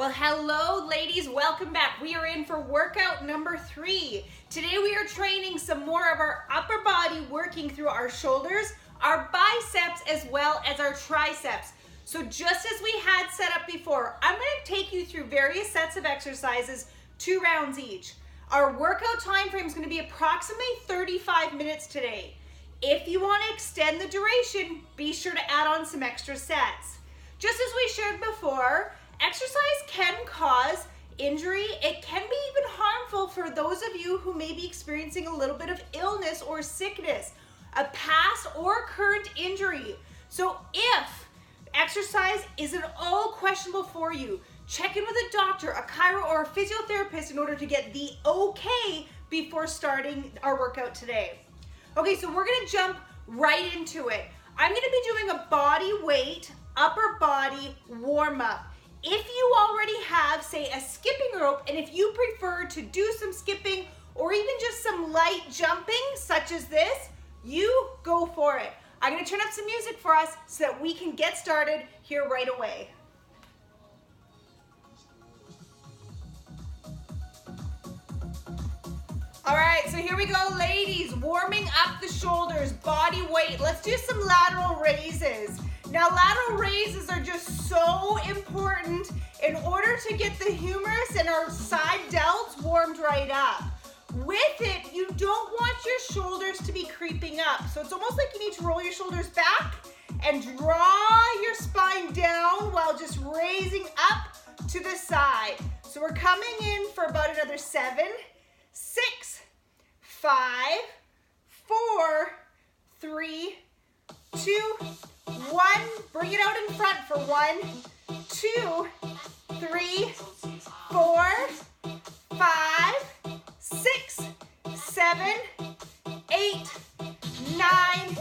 Well, hello ladies, welcome back. We are in for workout number 3. Today we are training some more of our upper body, working through our shoulders, our biceps, as well as our triceps. So just as we had set up before, I'm going to take you through various sets of exercises, 2 rounds each. Our workout time frame is going to be approximately 35 minutes today. If you want to extend the duration, be sure to add on some extra sets. Just as we shared before, exercise can cause injury. It can be even harmful for those of you who may be experiencing a little bit of illness or sickness, a past or current injury. So if exercise is at all questionable for you, check in with a doctor, a chiro, or a physiotherapist in order to get the okay before starting our workout today. Okay, so we're gonna jump right into it. I'm gonna be doing a body weight, upper body warm-up. If you already have, say, a skipping rope, and if you prefer to do some skipping or even just some light jumping, such as this, you go for it. I'm gonna turn up some music for us so that we can get started here right away. All right, so here we go, ladies. Warming up the shoulders, body weight. Let's do some lateral raises. Now, lateral raises are just so important in order to get the humerus and our side delts warmed right up. With it, you don't want your shoulders to be creeping up. So it's almost like you need to roll your shoulders back and draw your spine down while just raising up to the side. So we're coming in for about another 7, 6, 5, 4, 3, 2, 1. Bring it out in front for 1, 2, 3, 4, 5, 6, 7, 8, 9,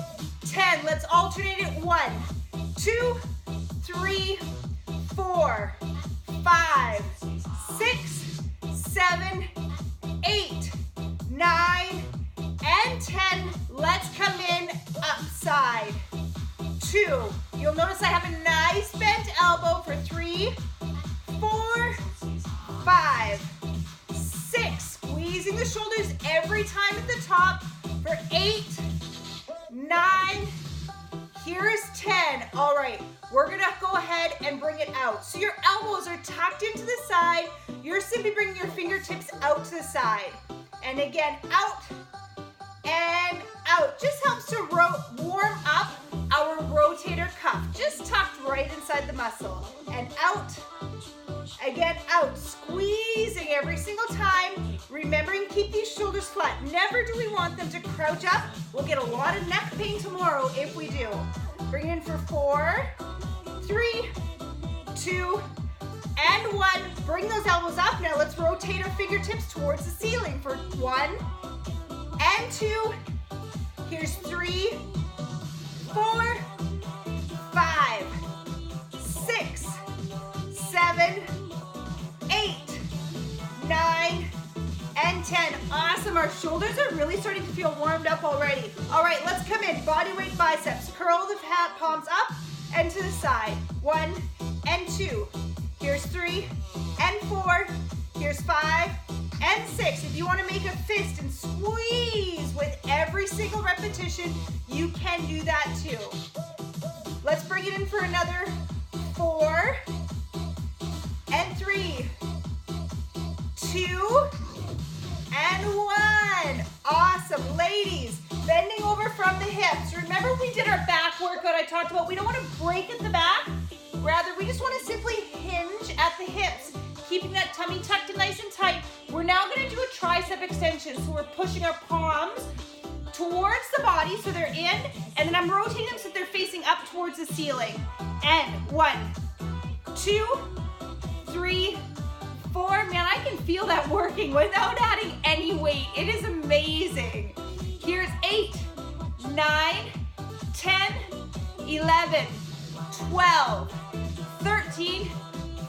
10. Let's alternate it. 1, 2, 3, 4, 5, 6, 7, 8, 9, and 10. Let's come in upside. 2. You'll notice I have a nice bent elbow for 3, 4, 5, 6. Squeezing the shoulders every time at the top for 8, 9. Here's 10. All right, we're gonna go ahead and bring it out. So your elbows are tucked into the side. You're simply bringing your fingertips out to the side. And again, out and out. Just helps to warm up our rotator cuff. Just tucked right inside the muscle. And out, again, out. Squeezing every single time. Remembering, keep these shoulders flat. Never do we want them to crouch up. We'll get a lot of neck pain tomorrow if we do. Bring it in for 4, 3, 2, and 1. Bring those elbows up. Now let's rotate our fingertips towards the ceiling for 1 and 2. Here's 3, 4, 5, 6, 7, 8, 9, and 10. Awesome. Our shoulders are really starting to feel warmed up already. All right, let's come in. Body weight biceps. Curl the palms up and to the side. 1 and 2. Here's 3 and 4. Here's 5 and 6. If you want to make a fist and squeeze with every single repetition, you can do that too. Let's bring it in for another 4 and 3, 2, and 1. Awesome. Ladies, bending over from the hips. Remember we did our back workout I talked about. We don't want to break at the back. Rather, we just want to simply hinge at the hips, keeping that tummy tucked in nice and tight. We're now going to do a tricep extension. So we're pushing our palms towards the body so they're in, and then I'm rotating them so they're facing up towards the ceiling. And 1, 2, 3, 4. Man, I can feel that working without adding any weight. It is amazing. Here's 8, 9, 10, 11, 12, 13,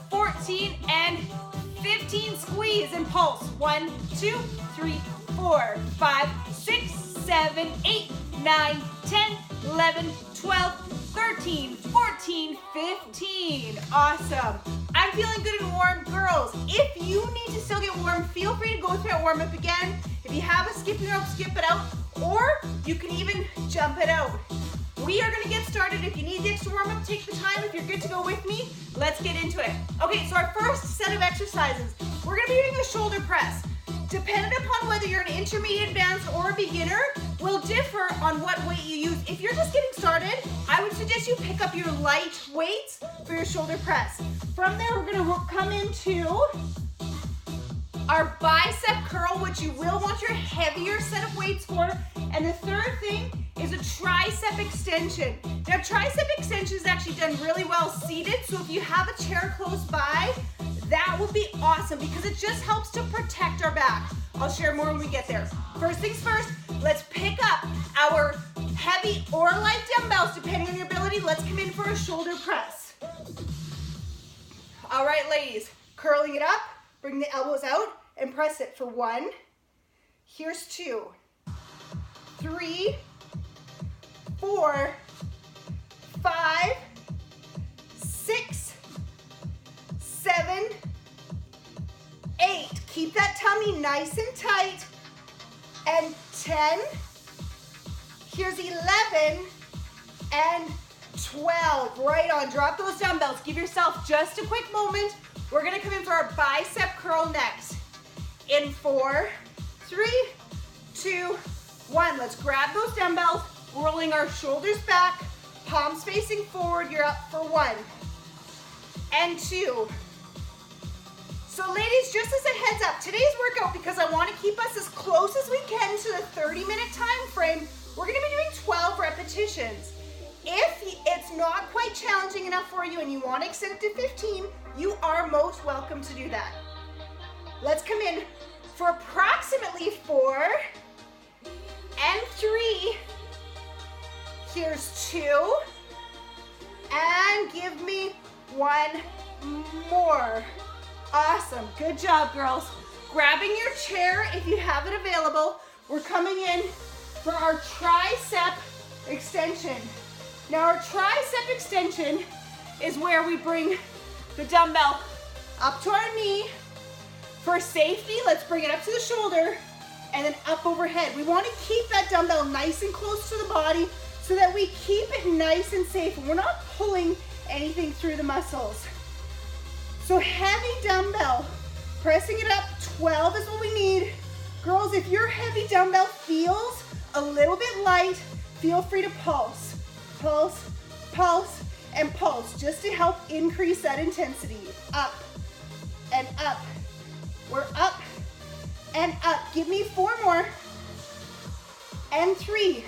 14, and 15. Squeeze and pulse. 1, 2, 3, 4, 5, 6, 7, 8, 9, 10, 11, 12, 13, 14, 15. Awesome. I'm I'm feeling good and warm. Girls, if you need to still get warm, feel free to go through that warm up again. If you have a skipping rope, skip it out, or you can even jump it out. We are gonna get started. If you need the extra warm up, take the time. If you're good to go with me, let's get into it. Okay, so our first set of exercises, we're gonna be doing a shoulder press. Depending upon whether you're an intermediate, advanced, or a beginner, will differ on what weight you use. If you're just getting started, I would suggest you pick up your light weights for your shoulder press. From there, we're gonna come into our bicep curl, which you will want your heavier set of weights for. And the third thing is a tricep extension. Now, tricep extension is actually done really well seated, so if you have a chair close by, that would be awesome because it just helps to protect our back. I'll share more when we get there. First things first, let's pick up our heavy or light dumbbells, depending on your ability. Let's come in for a shoulder press. All right, ladies, curling it up, bring the elbows out and press it for 1. Here's 2, 3, 4, 5, 6, 7, 8. Keep that tummy nice and tight. And 10. Here's 11 and 12. Right on. Drop those dumbbells. Give yourself just a quick moment. We're going to come in for our bicep curl next. In 4, 3, 2, 1. Let's grab those dumbbells, rolling our shoulders back, palms facing forward. You're up for 1 and 2. So ladies, just as a heads up, today's workout, because I want to keep us as close as we can to the 30-minute time frame, we're going to be doing 12 repetitions. If it's not quite challenging enough for you and you want to extend it to 15, you are most welcome to do that. Let's come in for approximately 4 and 3. Here's 2. And give me 1 more. Awesome. Good job, girls. Grabbing your chair if you have it available. We're coming in for our tricep extension. Now, our tricep extension is where we bring the dumbbell up to our knee. For safety, let's bring it up to the shoulder and then up overhead. We want to keep that dumbbell nice and close to the body so that we keep it nice and safe and we're not pulling anything through the muscles. So heavy dumbbell, pressing it up, 12 is what we need. Girls, if your heavy dumbbell feels a little bit light, feel free to pulse, pulse, pulse, and pulse, just to help increase that intensity. Up and up. We're up and up. Give me 4 more. And 3.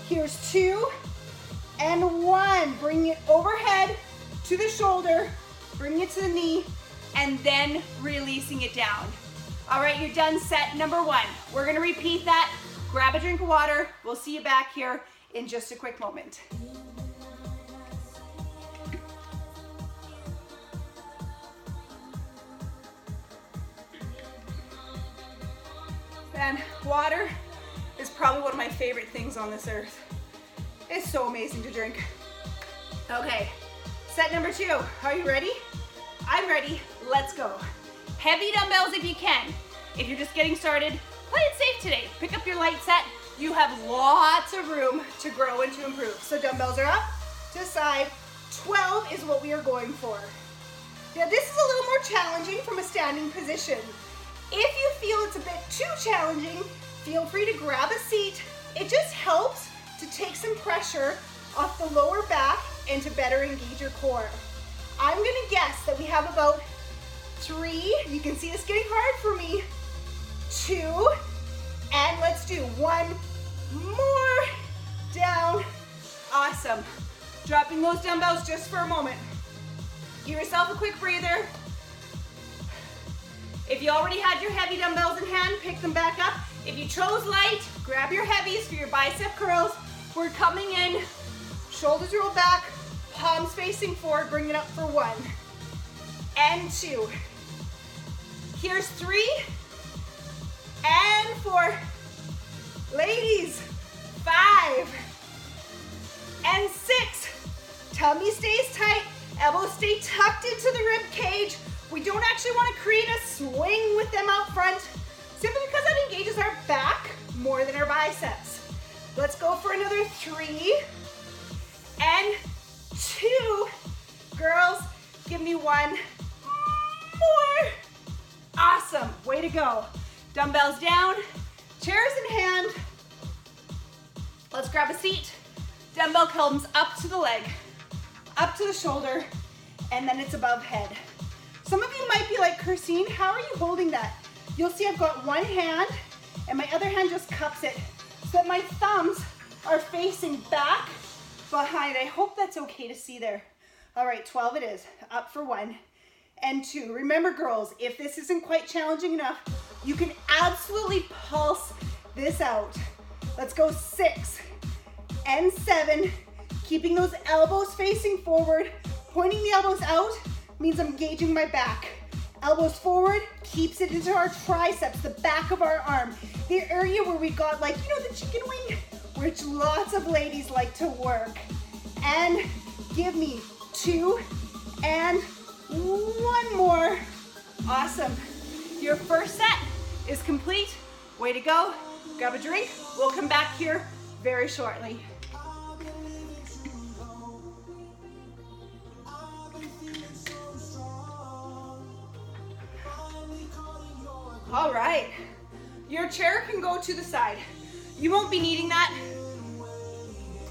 Here's 2 and 1. Bring it overhead to the shoulder. Bring it to the knee, and then releasing it down. All right, you're done set number 1. We're gonna repeat that. Grab a drink of water. We'll see you back here in just a quick moment. Man, water is probably one of my favorite things on this earth. It's so amazing to drink. Okay. Set number 2, are you ready? I'm ready, let's go. Heavy dumbbells if you can. If you're just getting started, play it safe today. Pick up your light set. You have lots of room to grow and to improve. So dumbbells are up to the side. 12 is what we are going for. Now this is a little more challenging from a standing position. If you feel it's a bit too challenging, feel free to grab a seat. It just helps to take some pressure off the lower back and to better engage your core. I'm gonna guess that we have about 3, you can see it's getting hard for me, 2, and let's do 1 more, down, awesome. Dropping those dumbbells just for a moment. Give yourself a quick breather. If you already had your heavy dumbbells in hand, pick them back up. If you chose light, grab your heavies for your bicep curls. We're coming in, shoulders rolled back, palms facing forward, bring it up for 1 and 2. Here's 3 and 4. Ladies, 5 and 6. Tummy stays tight, elbows stay tucked into the rib cage. We don't actually want to create a swing with them out front, simply because that engages our back more than our biceps. Let's go for another 3 and 2. Girls, give me 1 more. Awesome, way to go. Dumbbells down, chairs in hand. Let's grab a seat. Dumbbell comes up to the leg, up to the shoulder, and then it's above head. Some of you might be like, Kristine, how are you holding that? You'll see I've got one hand and my other hand just cups it so that my thumbs are facing back, behind. I hope that's okay to see there. All right, 12 it is. Up for 1 and 2. Remember, girls, if this isn't quite challenging enough, you can absolutely pulse this out. Let's go 6 and 7. Keeping those elbows facing forward. Pointing the elbows out means I'm engaging my back. Elbows forward keeps it into our triceps, the back of our arm. The area where we got, like, you know, the chicken wing, which lots of ladies like to work. And give me 2 and 1 more. Awesome. Your first set is complete. Way to go. Grab a drink. We'll come back here very shortly. All right, your chair can go to the side. You won't be needing that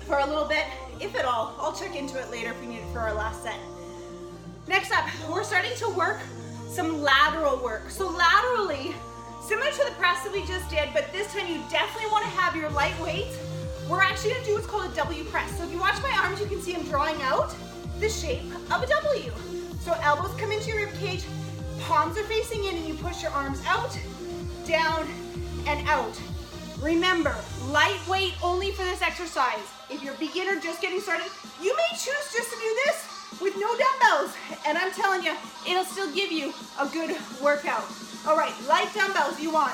for a little bit, if at all. I'll check into it later if we need it for our last set. Next up, we're starting to work some lateral work. So laterally, similar to the press that we just did, but this time you definitely want to have your light weight. We're actually gonna do what's called a W press. So if you watch my arms, you can see I'm drawing out the shape of a W. So elbows come into your rib cage, palms are facing in, and you push your arms out, down, and out. Remember, light weight only for this exercise. If you're a beginner just getting started, you may choose just to do this with no dumbbells, and I'm telling you, it'll still give you a good workout. All right, light dumbbells you want.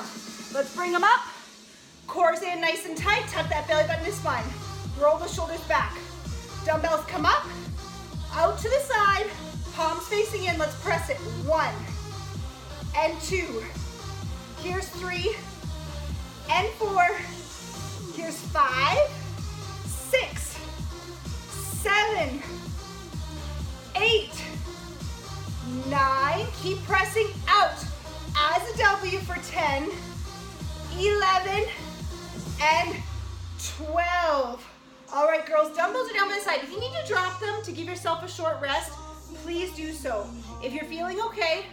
Let's bring them up. Core's in nice and tight. Tuck that belly button to spine. Roll the shoulders back. Dumbbells come up, out to the side, palms facing in. Let's press it. 1 and 2. Here's 3 and 4. Here's 5, 6, 7, 8, 9. Keep pressing out as a W for 10, 11, and 12. All right, girls, dumbbells are down by the side. If you need to drop them to give yourself a short rest, please do so. If you're feeling okay,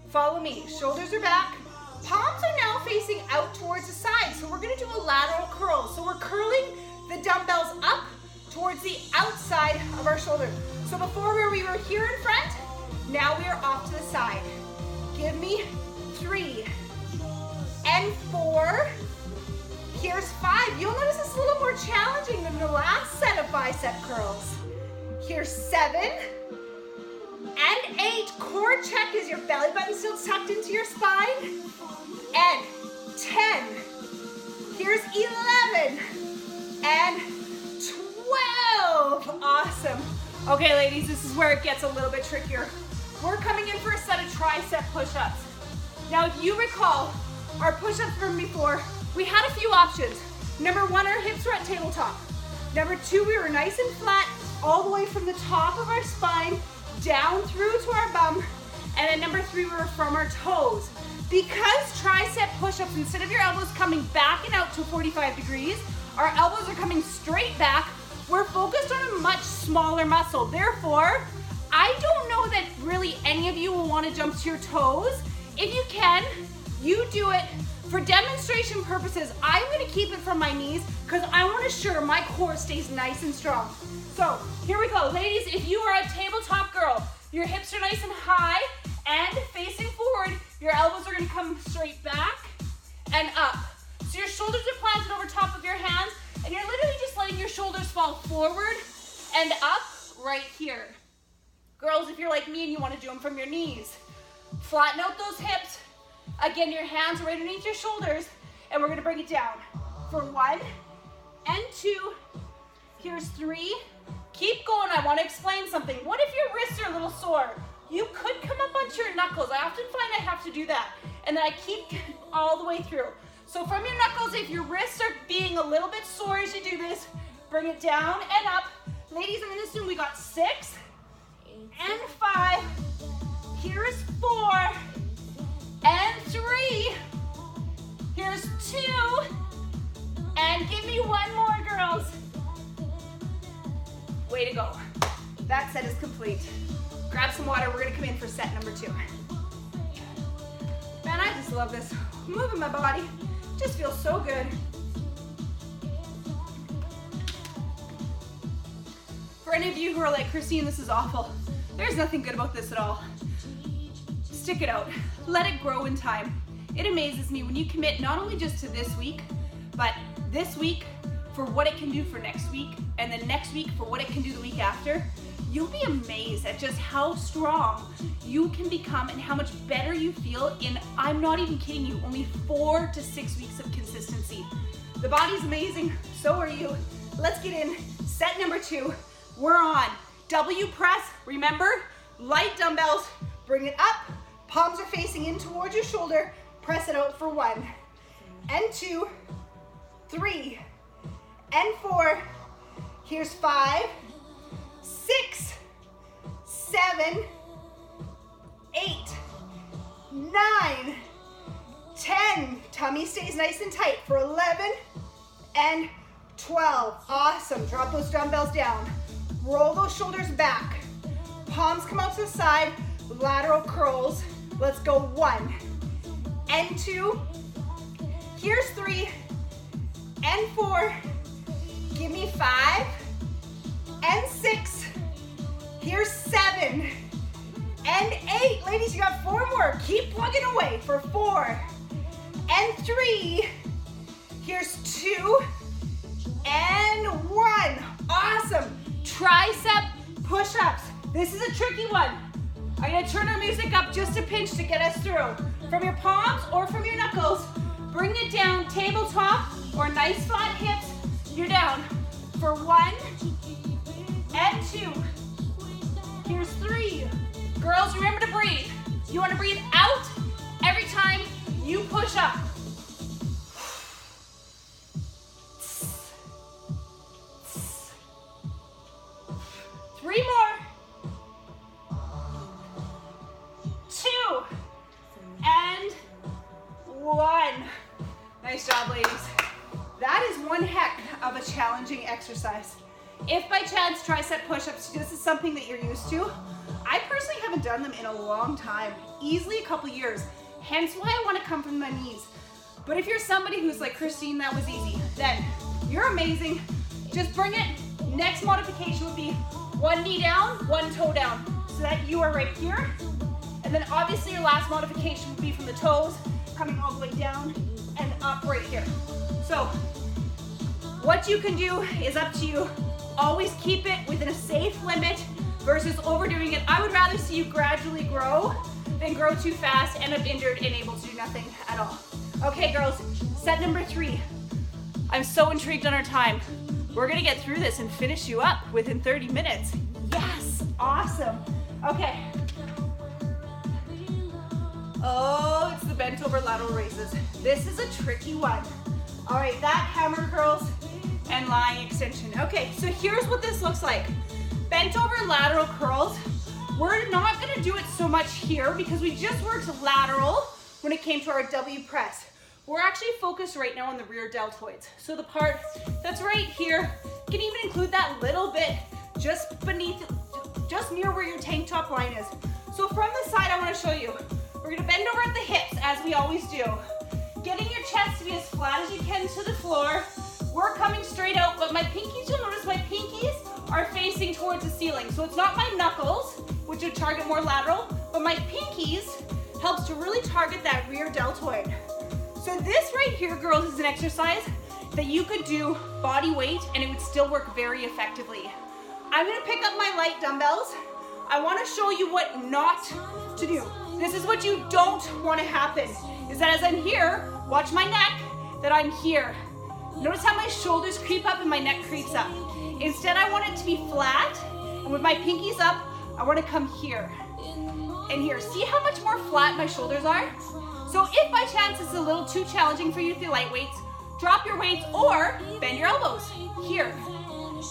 follow me. Shoulders are back. Palms are now facing out towards the side. So we're gonna do a lateral curl. So we're curling the dumbbells up towards the outside of our shoulder. So before we were here in front, now we are off to the side. Give me 3 and 4. Here's 5. You'll notice it's a little more challenging than the last set of bicep curls. Here's 7 and 8. Core check. Is your belly button still tucked into your spine? And 10. Here's 11 and 12. Awesome. Okay, ladies, this is where it gets a little bit trickier. We're coming in for a set of tricep push-ups. Now, if you recall our push-ups from before, we had a few options. Number 1, our hips were at tabletop. Number 2, we were nice and flat all the way from the top of our spine down through to our bum. And then number 3, we were from our toes. Because tricep push-ups, instead of your elbows coming back and out to 45 degrees, our elbows are coming straight back. We're focused on a much smaller muscle. Therefore, I don't know that really any of you will want to jump to your toes. If you can, you do it. For demonstration purposes, I'm going to keep it from my knees because I want to ensure my core stays nice and strong. So here we go. Ladies, if you are a tabletop girl, your hips are nice and high and facing forward. Your elbows are going to come straight back and up. So your shoulders are planted over top of your hands, and you're literally just letting your shoulders fall forward and up right here. Girls, if you're like me and you want to do them from your knees, flatten out those hips. Again, your hands right underneath your shoulders, and we're going to bring it down for 1 and 2. Here's 3. Keep going. I want to explain something. What if your wrists are a little sore? You could come up on into your knuckles. I often find I have to do that. And then I keep all the way through. So from your knuckles, if your wrists are being a little bit sore as you do this, bring it down and up. Ladies, I'm gonna assume we got 6 and 5. Here's 4 and 3. Here's 2. And give me one more, girls. Way to go. That set is complete. Grab some water. We're gonna come in for set number 2. Man, I just love this. Moving my body. Just feels so good. For any of you who are like, Kristine, this is awful. There's nothing good about this at all. Stick it out. Let it grow in time. It amazes me when you commit not only just to this week, but this week for what it can do for next week, and then next week for what it can do the week after. You'll be amazed at just how strong you can become and how much better you feel in, I'm not even kidding you, only 4 to 6 weeks of consistency. The body's amazing, so are you. Let's get in. Set number 2, we're on W press. Remember, light dumbbells, bring it up, palms are facing in towards your shoulder, press it out for 1 and 2, 3 and 4. Here's 5, 6, 7, 8, 9, 10. Tummy stays nice and tight for 11 and 12. Awesome. Drop those dumbbells down. Roll those shoulders back. Palms come out to the side. Lateral curls. Let's go 1 and 2. Here's 3 and 4. Give me 5 and 6. Here's 7 and 8. Ladies, you got 4 more. Keep plugging away for 4 and 3. Here's 2 and 1. Awesome. Tricep push-ups. This is a tricky one. I'm gonna turn our music up just a pinch to get us through. From your palms or from your knuckles, bring it down, tabletop or nice flat hips. You're down for 1 and 2. Here's 3. Girls, remember to breathe. You wanna breathe out every time you push up. 3 more. 2 and 1. Nice job, ladies. That is one heck of a challenging exercise. If by chance tricep push-ups, this is something that you're used to, I personally haven't done them in a long time, easily a couple years, hence why I want to come from my knees. But if you're somebody who's like, Kristine, that was easy, then you're amazing. Just bring it. Next modification would be 1 knee down, 1 toe down, so that you are right here. And then obviously your last modification would be from the toes, coming all the way down and up right here. So what you can do is up to you. Always keep it within a safe limit versus overdoing it. I would rather see you gradually grow than grow too fast, end up injured and able to do nothing at all. Okay, girls, set number 3. I'm so intrigued on our time. We're gonna get through this and finish you up within 30 minutes. Yes, awesome. Okay. Oh, it's the bent over lateral raises. This is a tricky one. All right, that hammer curls and lying extension. Okay, so here's what this looks like. Bent over lateral curls. We're not gonna do it so much here because we just worked lateral when it came to our W press. We're actually focused right now on the rear deltoids. So the part that's right here, you can even include that little bit just beneath, just near where your tank top line is. So from the side, I wanna show you. We're gonna bend over at the hips as we always do. Getting your chest to be as flat as you can to the floor. We're coming straight out, but my pinkies, you'll notice my pinkies are facing towards the ceiling. So it's not my knuckles, which would target more lateral, but my pinkies helps to really target that rear deltoid. So this right here, girls, is an exercise that you could do body weight and it would still work very effectively. I'm gonna pick up my light dumbbells. I wanna show you what not to do. This is what you don't wanna happen, is that as I'm here, watch my neck, that I'm here. Notice how my shoulders creep up and my neck creeps up. Instead, I want it to be flat, and with my pinkies up, I wanna come here. And here, see how much more flat my shoulders are? So if by chance it's a little too challenging for you with the light weights, drop your weights or bend your elbows. Here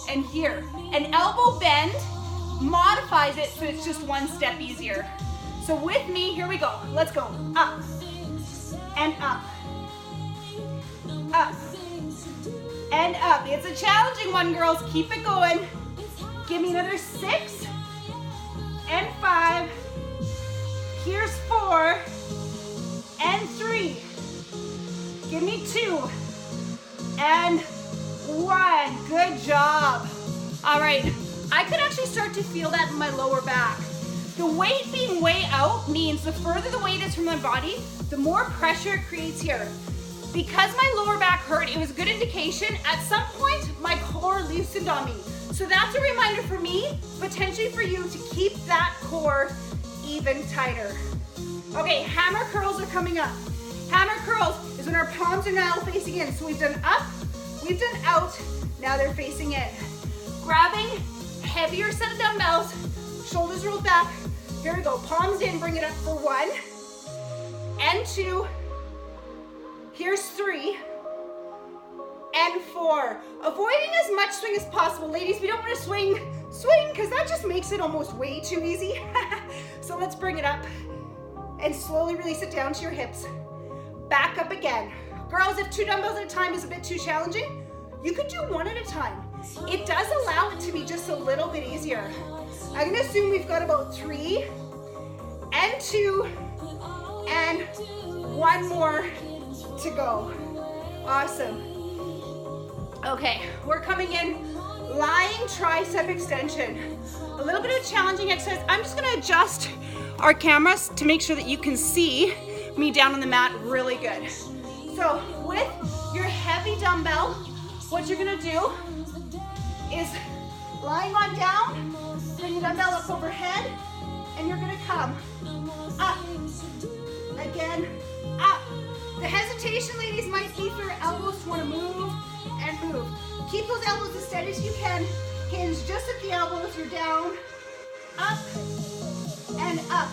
and here. An elbow bend modifies it so it's just one step easier. So with me, here we go. Let's go. Up and up. Up and up. It's a challenging one, girls. Keep it going. Give me another 6 and 5. Here's 4 and 3. Give me 2 and 1. Good job. All right. I could actually start to feel that in my lower back. The weight being way out means the further the weight is from my body, the more pressure it creates here. Because my lower back hurt, it was a good indication. At some point, my core loosened on me. So that's a reminder for me, potentially for you, to keep that core even tighter. Okay, hammer curls are coming up. Hammer curls is when our palms are now facing in. So we've done up, we've done out, now they're facing in. Grabbing heavier set of dumbbells, shoulders rolled back. Here we go, palms in, bring it up for 1 and 2. Here's 3 and 4. Avoiding as much swing as possible. Ladies, we don't want to swing, because that just makes it almost way too easy. So let's bring it up and slowly release it down to your hips. Back up again. Girls, if 2 dumbbells at a time is a bit too challenging, you could do 1 at a time. It does allow it to be just a little bit easier. I'm gonna assume we've got about 3 and 2 and 1 more to go. Awesome. Okay, we're coming in lying tricep extension. A little bit of a challenging exercise. I'm just gonna adjust our cameras to make sure that you can see me down on the mat really good. So with your heavy dumbbell, what you're gonna do is lying on down, bring the dumbbell up overhead, and you're gonna come up, again, up. The hesitation, ladies, might be for your elbows to wanna move and move. Keep those elbows as steady as you can. Hinge just at the elbows, you're down, up, and up.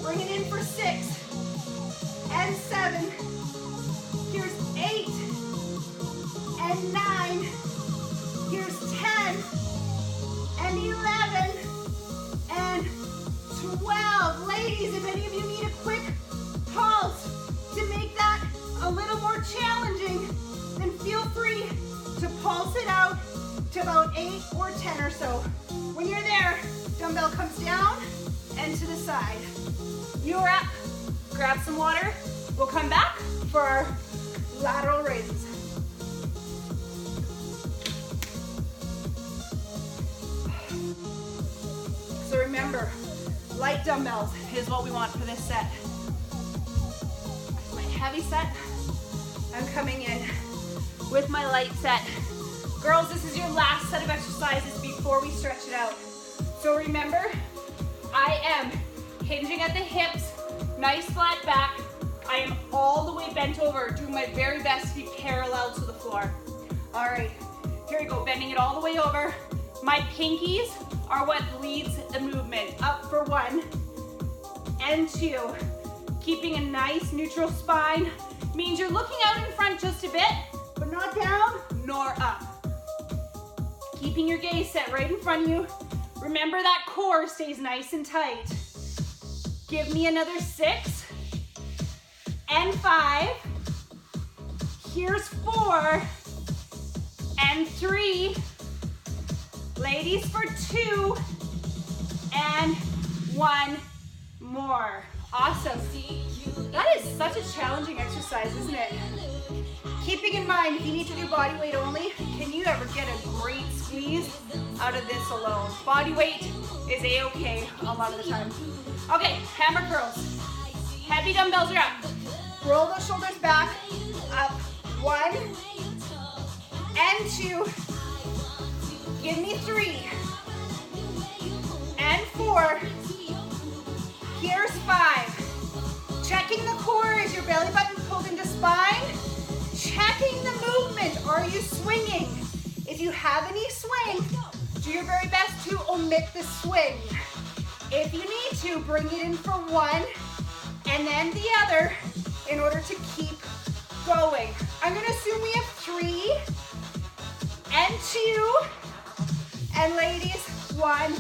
Bring it in for 6 and 7. Here's 8 and 9. Here's 10 and 11 and 12. Ladies, if any of you need a quick pulse to make that a little more challenging, then feel free to pulse it out to about 8 or 10 or so. When you're there, dumbbell comes down and to the side. You're up. Grab some water. We'll come back for our lateral raises. So remember, light dumbbells is what we want for this set. My heavy set, I'm coming in with my light set. Girls, this is your last set of exercises before we stretch it out. So remember, I am hinging at the hips, nice flat back. I am all the way bent over, doing my very best to be parallel to the floor. All right, here we go, bending it all the way over. My pinkies are what leads the movement. Up for 1 and 2. Keeping a nice neutral spine means you're looking out in front just a bit, but not down nor up. Keeping your gaze set right in front of you. Remember that core stays nice and tight. Give me another 6 and 5. Here's 4 and 3. Ladies, for 2 and 1 more. Awesome. That is such a challenging exercise, isn't it? Keeping in mind, if you need to do body weight only, can you ever get a great squeeze out of this alone? Body weight is a-okay a lot of the time. Okay, hammer curls. Heavy dumbbells are up. Roll those shoulders back. Up. 1 and 2. Give me 3 and 4. Here's 5. Checking the core as your belly button pulled into spine. Checking the movement. Are you swinging? If you have any swing, do your very best to omit the swing. If you need to, bring it in for one and then the other in order to keep going. I'm gonna assume we have 3 and 2, and ladies, 1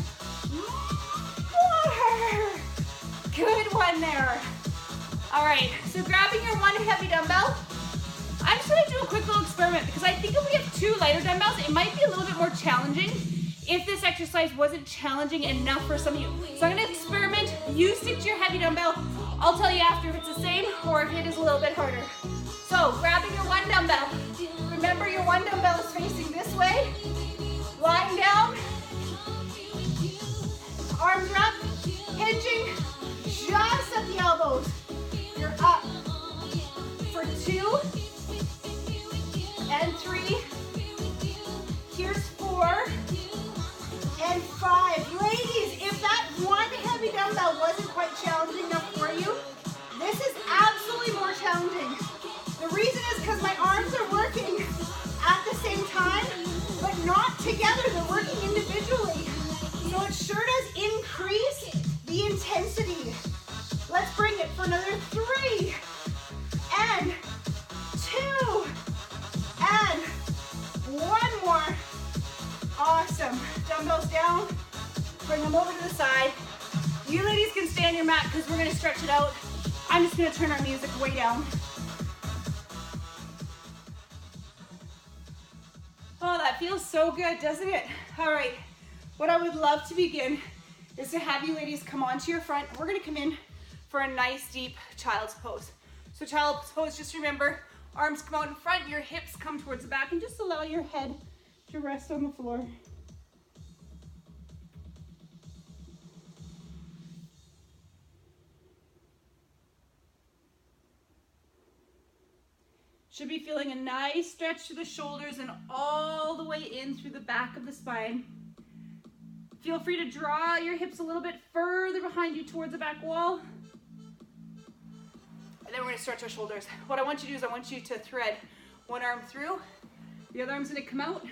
more. Good one there. All right, so grabbing your one heavy dumbbell, I'm just gonna do a quick little experiment because I think if we have 2 lighter dumbbells, it might be a little bit more challenging if this exercise wasn't challenging enough for some of you. So I'm gonna experiment. You stick to your heavy dumbbell. I'll tell you after if it's the same or if it is a little bit harder. So grabbing your one dumbbell. Remember your one dumbbell is facing this way. Lying down. Arms are up. Hinging just at the elbows. You're up for 2 and 3. Here's 4 and 5. Ladies, if that one heavy dumbbell wasn't quite challenging enough for you, this is absolutely more challenging. The reason is because my arms are working at the same time, but not together. They're working individually. So it sure does increase the intensity. Let's bring it for another 3 and 2 and 1 more. Awesome. Dumbbells down. Bring them over to the side. You ladies can stay on your mat because we're going to stretch it out. I'm just going to turn our music way down. Oh, that feels so good, doesn't it? All right. What I would love to begin is to have you ladies come onto your front. We're going to come in for a nice deep child's pose. So child's pose, just remember, arms come out in front, your hips come towards the back, and just allow your head to rest on the floor. Should be feeling a nice stretch to the shoulders and all the way in through the back of the spine. Feel free to draw your hips a little bit further behind you towards the back wall. And then we're going to stretch our shoulders. What I want you to do is I want you to thread one arm through, the other arm's going to come out,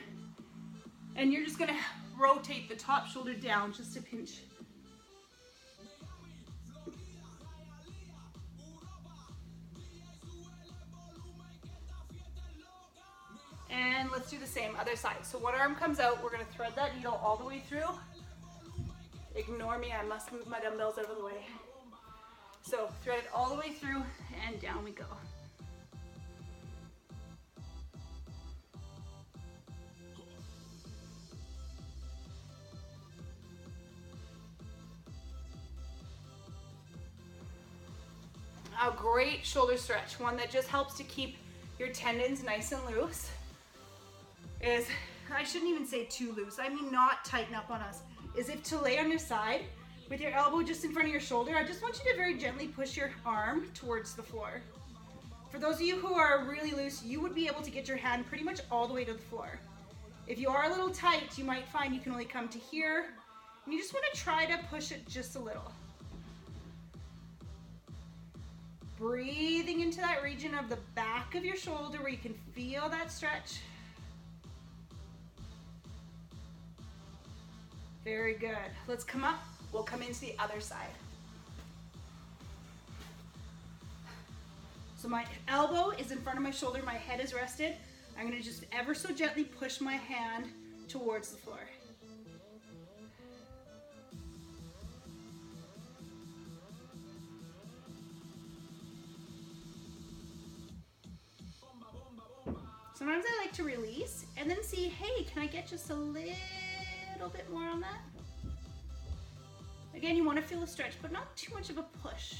and you're just going to rotate the top shoulder down just a pinch. And let's do the same, other side. So one arm comes out, we're going to thread that needle all the way through. Ignore me, I must move my dumbbells out of the way. So thread it all the way through and down we go. A great shoulder stretch, one that just helps to keep your tendons nice and loose, is, I shouldn't even say too loose, I mean not tighten up on us, is if to lay on your side with your elbow just in front of your shoulder, I just want you to very gently push your arm towards the floor. For those of you who are really loose, you would be able to get your hand pretty much all the way to the floor. If you are a little tight, you might find you can only come to here, and you just want to try to push it just a little. Breathing into that region of the back of your shoulder where you can feel that stretch. Very good. Let's come up. We'll come into the other side. So my elbow is in front of my shoulder, my head is rested. I'm going to just ever so gently push my hand towards the floor. Sometimes I like to release and then see, hey, can I get just a little bit more on that? Again, you want to feel a stretch, but not too much of a push.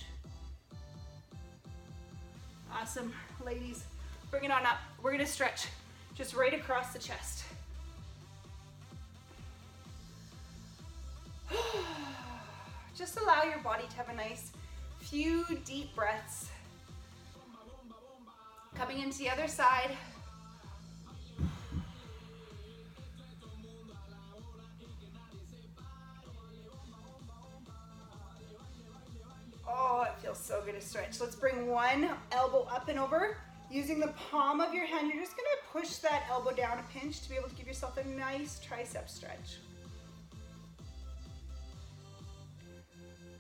Awesome, ladies. Bring it on up. We're going to stretch just right across the chest. Just allow your body to have a nice few deep breaths. Coming into the other side. Oh, it feels so good to stretch. Let's bring one elbow up and over. Using the palm of your hand, you're just going to push that elbow down a pinch to be able to give yourself a nice tricep stretch.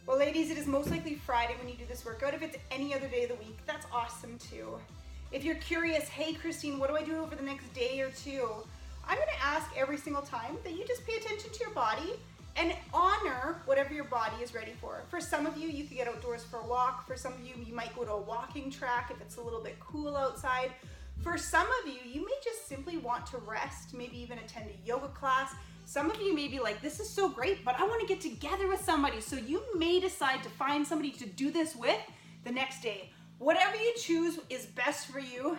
Well, ladies, it is most likely Friday when you do this workout. If it's any other day of the week, that's awesome too. If you're curious, hey, Kristine, what do I do over the next day or two? I'm gonna ask every single time that you just pay attention to your body and honor whatever your body is ready for. For some of you, you could get outdoors for a walk. For some of you, you might go to a walking track if it's a little bit cool outside. For some of you, you may just simply want to rest, maybe even attend a yoga class. Some of you may be like, this is so great, but I want to get together with somebody. So you may decide to find somebody to do this with the next day. Whatever you choose is best for you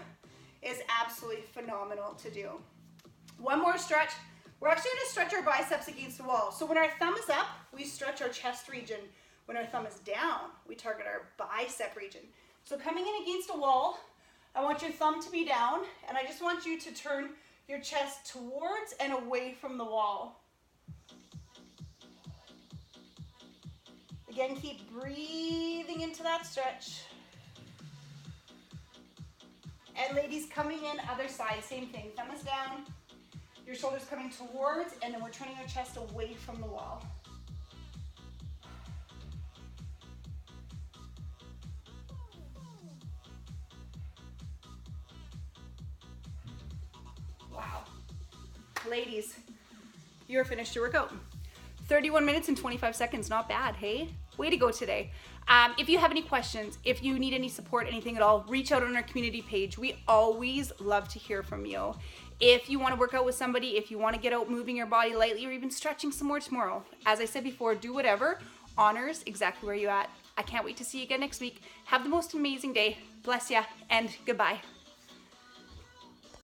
is absolutely phenomenal to do. One more stretch. We're actually going to stretch our biceps against the wall. So when our thumb is up, we stretch our chest region. When our thumb is down, we target our bicep region. So coming in against a wall, I want your thumb to be down, and I just want you to turn your chest towards and away from the wall. Again, keep breathing into that stretch. And ladies, coming in other side, same thing. Thumb is down, your shoulders coming towards, and then we're turning our chest away from the wall. Wow. Ladies, you're finished your workout. 31 minutes and 25 seconds, not bad, hey? Way to go today. If you have any questions, if you need any support, anything at all, reach out on our community page. We always love to hear from you. If you want to work out with somebody, if you want to get out moving your body lightly or even stretching some more tomorrow, as I said before, do whatever honors exactly where you're at. I can't wait to see you again next week. Have the most amazing day. Bless ya, and goodbye.